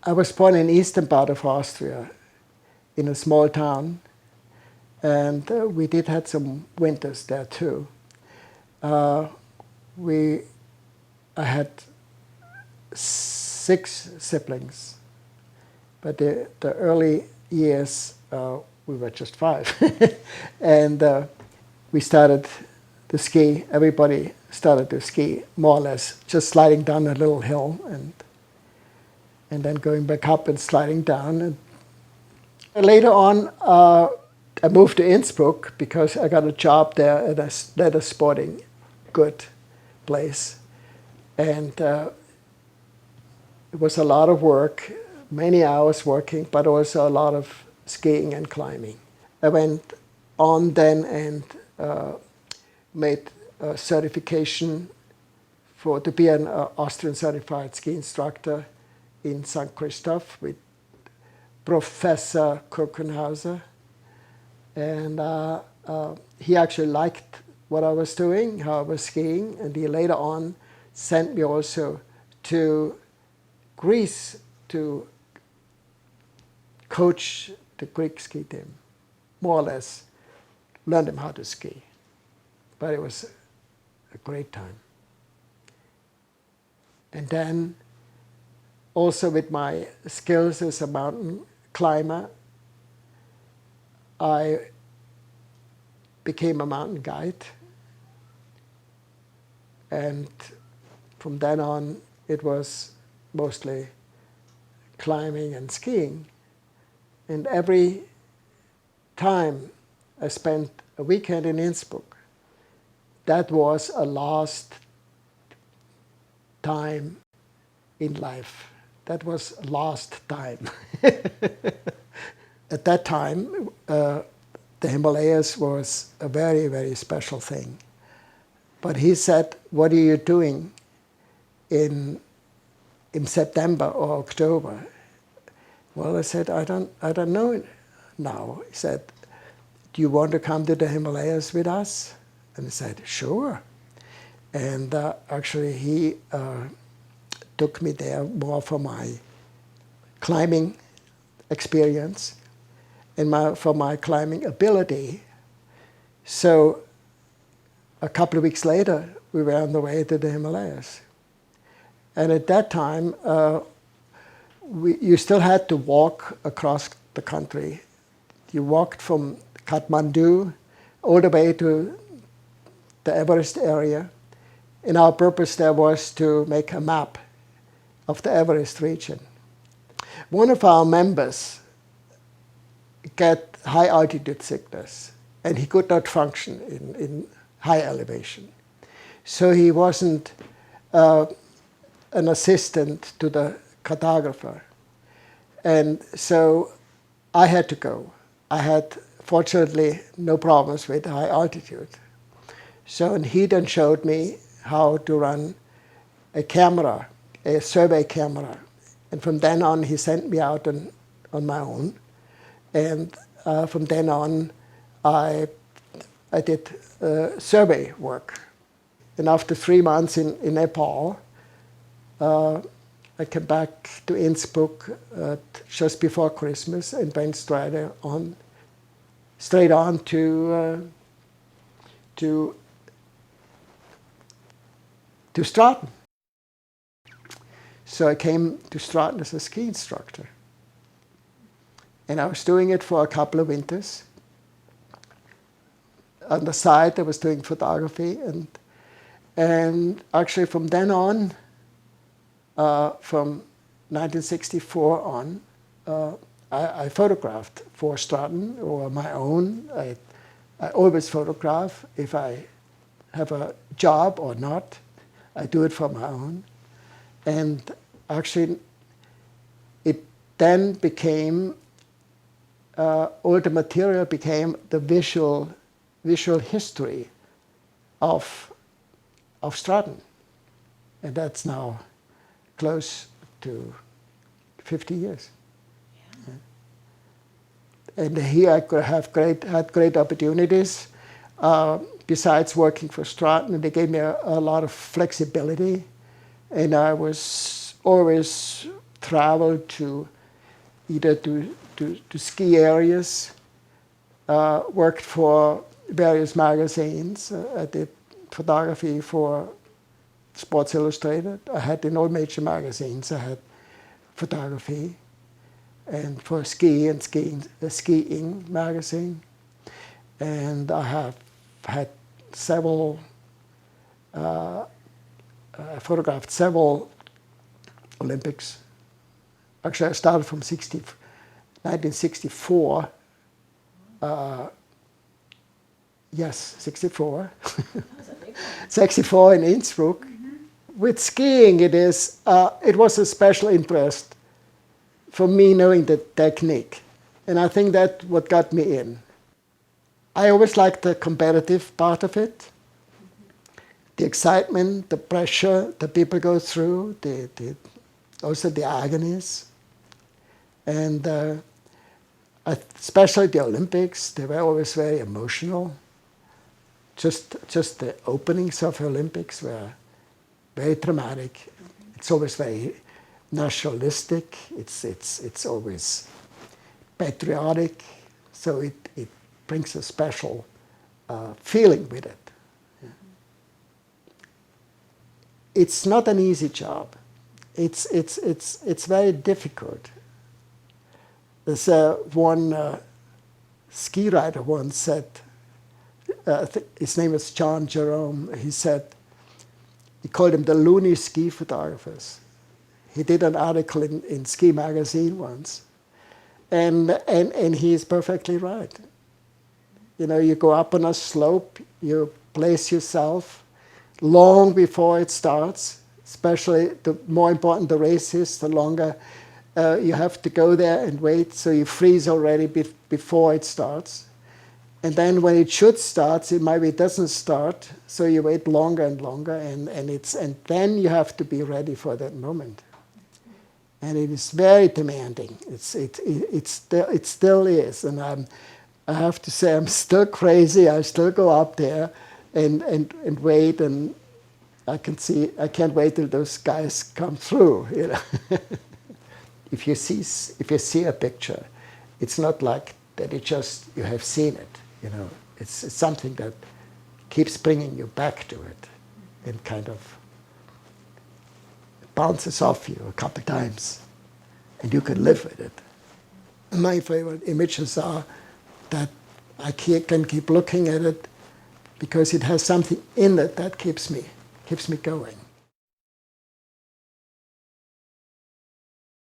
I was born in eastern part of Austria, in a small town, and we did have some winters there too. I had 6 siblings, but the early years we were just 5, and we started to ski. Everybody started to ski more or less, just sliding down a little hill and then going back up and sliding down. And later on, I moved to Innsbruck because I got a job there at a leather sporting good place. And it was a lot of work, many hours working, but also a lot of skiing and climbing. I went on then and made a certification to be an Austrian certified ski instructor in St. Christoph with Professor Kirkenhauser. And he actually liked what I was doing, how I was skiing, and he later on sent me also to Greece to coach the Greek ski team, more or less learn them how to ski. But it was a great time. And then also with my skills as a mountain climber, I became a mountain guide. And from then on, it was mostly climbing and skiing. And every time I spent a weekend in Innsbruck, that was a last time in life. That was last time. At that time, the Himalayas was a very, very special thing. But he said, "What are you doing in September or October?" Well, I said, I don't know now. He said, "Do you want to come to the Himalayas with us?" And I said, "Sure." And actually, he took me there more for my climbing experience and for my climbing ability. So a couple of weeks later, we were on the way to the Himalayas. And at that time, you still had to walk across the country. You walked from Kathmandu all the way to the Everest area. And our purpose there was to make a map of the Everest region. One of our members got high altitude sickness, and he could not function in high elevation. So he wasn't an assistant to the cartographer. And so I had to go. I had, fortunately, no problems with high altitude. So and he then showed me how to run a camera, a survey camera. And from then on, he sent me out on my own. And from then on, I did survey work. And after 3 months in Nepal, I came back to Innsbruck just before Christmas and went straight on to Stratton. So I came to Stratton as a ski instructor. And I was doing it for a couple of winters. On the side, I was doing photography. And actually from then on, from 1964 on, I photographed for Stratton or my own. I always photograph. If I have a job or not, I do it for my own. And actually, it then became, all the material became the visual history of Stratton. And that's now close to 50 years. Yeah. And here I could have had great opportunities. Besides working for Stratton, they gave me a lot of flexibility. And I was always traveled to either to ski areas, worked for various magazines. I did photography for Sports Illustrated. I had in all major magazines, I had photography. And for skiing magazine. And I have had several, I photographed several Olympics. Actually, I started from 1964. Yes, 64. 64 in Innsbruck. Mm-hmm. With skiing, it was a special interest for me knowing the technique. And I think that's what got me in. I always liked the competitive part of it. The excitement, the pressure that people go through, also the agonies. And especially the Olympics, they were always very emotional. Just the openings of the Olympics were very dramatic. It's always very nationalistic. It's always patriotic. So it brings a special feeling with it. Yeah. It's not an easy job. It's very difficult. There's one ski rider once said, his name is John Jerome, he called him the loony ski photographers. He did an article in Ski Magazine once, and he is perfectly right. You know, you go up on a slope, you place yourself long before it starts, especially the more important the race is, the longer you have to go there and wait, so you freeze already before it starts. And then when it should start, it doesn't start, so you wait longer and longer, and then you have to be ready for that moment. And it is very demanding. It still is, and I have to say I'm still crazy. I still go up there and wait, and I can't wait till those guys come through. You know, if you see a picture, it's not like that. You have seen it. You know, it's something that keeps bringing you back to it, and kind of bounces off you a couple times, and you can live with it. My favorite images are that I can keep looking at it because it has something in it that keeps me going.